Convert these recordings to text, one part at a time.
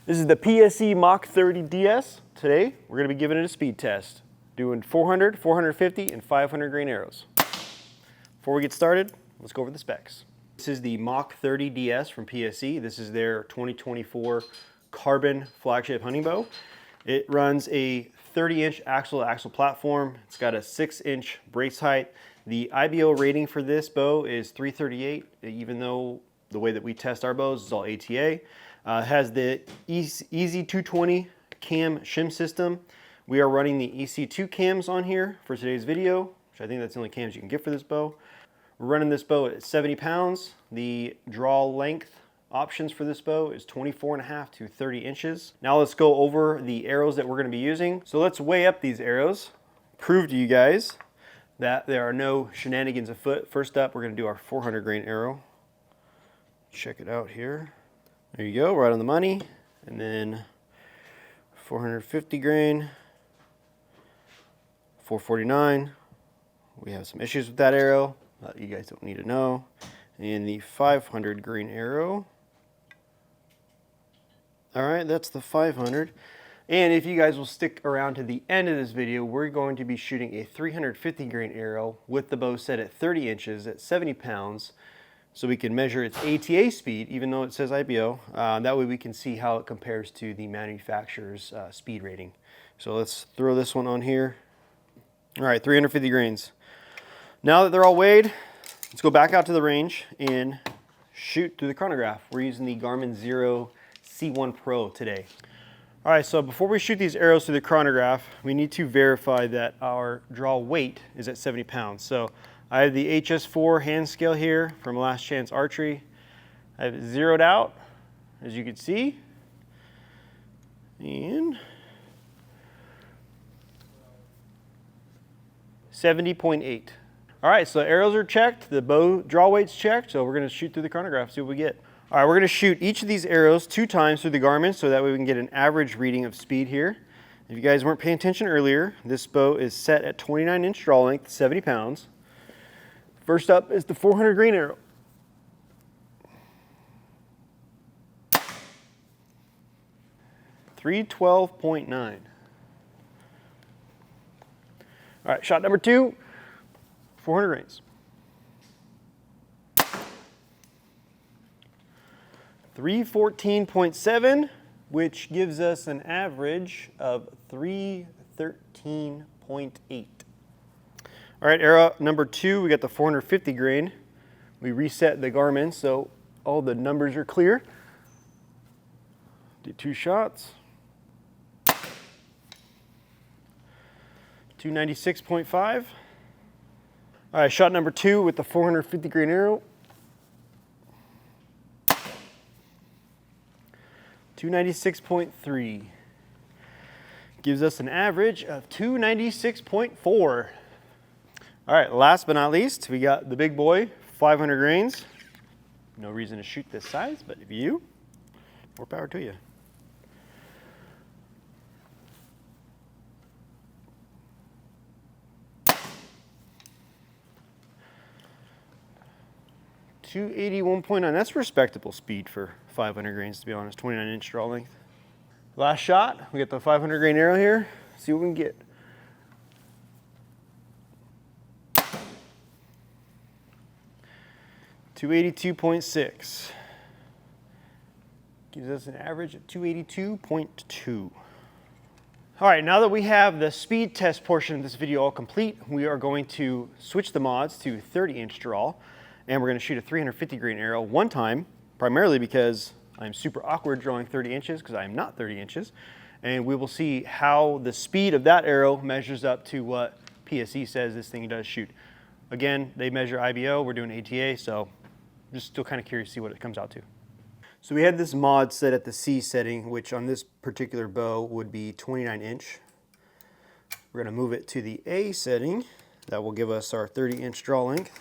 This is the PSE Mach 30 DS. Today, we're going to be giving it a speed test, doing 400, 450, and 500 grain arrows. Before we get started, let's go over the specs. This is the Mach 30 DS from PSE. This is their 2024 carbon flagship hunting bow. It runs a 30-inch axle-to-axle platform. It's got a 6-inch brace height. The IBO rating for this bow is 338, even though the way that we test our bows is all ATA. It has the EZ220 cam shim system. We are running the EC2 cams on here for today's video, which I think that's the only cams you can get for this bow. We're running this bow at 70 pounds. The draw length options for this bow is 24.5 to 30 inches. Now let's go over the arrows that we're going to be using. So let's weigh up these arrows, prove to you guys that there are no shenanigans afoot. First up, we're going to do our 400 grain arrow. Check it out here. There you go, right on the money. And then 450 grain, 449. We have some issues with that arrow. You guys don't need to know. And the 500 grain arrow. All right, that's the 500. And if you guys will stick around to the end of this video, we're going to be shooting a 350 grain arrow with the bow set at 30 inches at 70 pounds. So we can measure its ATA speed, even though it says IBO. That way we can see how it compares to the manufacturer's speed rating. So let's throw this one on here. All right, 350 grains. Now that they're all weighed, let's go back out to the range and shoot through the chronograph. We're using the Garmin Xero C1 Pro today. All right, so before we shoot these arrows through the chronograph, we need to verify that our draw weight is at 70 pounds. So I have the HS4 hand scale here from Last Chance Archery. I have it zeroed out, as you can see. And 70.8. All right, so arrows are checked, the bow draw weight's checked, so we're gonna shoot through the chronograph, see what we get. All right, we're gonna shoot each of these arrows 2 times through the Garmin, so that way we can get an average reading of speed here. If you guys weren't paying attention earlier, this bow is set at 29-inch draw length, 70 pounds. First up is the 400 grain arrow. .312.9. All right, shot number 2, 400 grains. 314.7, which gives us an average of 313.8. All right, arrow number 2, we got the 450 grain. We reset the Garmin, so all the numbers are clear. Do 2 shots. 296.5. All right, shot number 2 with the 450 grain arrow. 296.3. Gives us an average of 296.4. All right, last but not least, we got the big boy, 500 grains. No reason to shoot this size, but if you, more power to you. .281.9, that's respectable speed for 500 grains, to be honest, 29-inch draw length. Last shot, we got the 500 grain arrow here. See what we can get. .282.6. Gives us an average of 282.2. All right, now that we have the speed test portion of this video all complete, we are going to switch the mods to 30-inch draw, and we're going to shoot a 350 grain arrow one time, primarily because I'm super awkward drawing 30 inches because I am not 30 inches, and we will see how the speed of that arrow measures up to what PSE says this thing does shoot. Again, they measure IBO, we're doing ATA, so I'm just still kind of curious to see what it comes out to. So we had this mod set at the C setting, which on this particular bow would be 29-inch. We're going to move it to the A setting. That will give us our 30-inch draw length.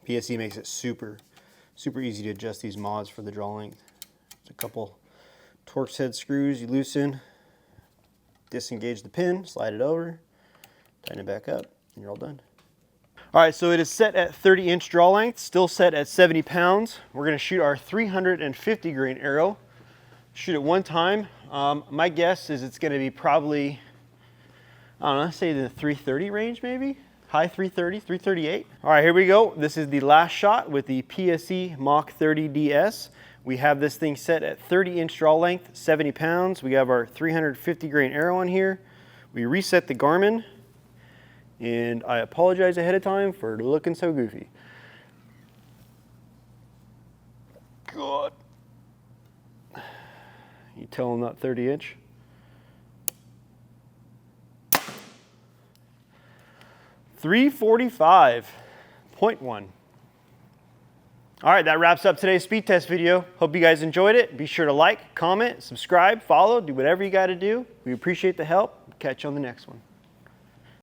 PSE makes it super easy to adjust these mods for the draw length. There's a couple Torx head screws you loosen, disengage the pin, slide it over, tighten it back up, and you're all done. All right, so it is set at 30-inch draw length, still set at 70 pounds. We're gonna shoot our 350 grain arrow. shoot it one time. My guess is it's going to be probably, I don't know, say the 330 range maybe? High 330s, 338. All right, here we go. This is the last shot with the PSE Mach 30 DS. We have this thing set at 30-inch draw length, 70 pounds. We have our 350 grain arrow on here. We reset the Garmin, and I apologize ahead of time for looking so goofy. God. You tell them not 30-inch. .1. All right, that wraps up today's speed test video. Hope you guys enjoyed it. Be sure to like, comment, subscribe, follow, do whatever you got to do. We appreciate the help. Catch you on the next one.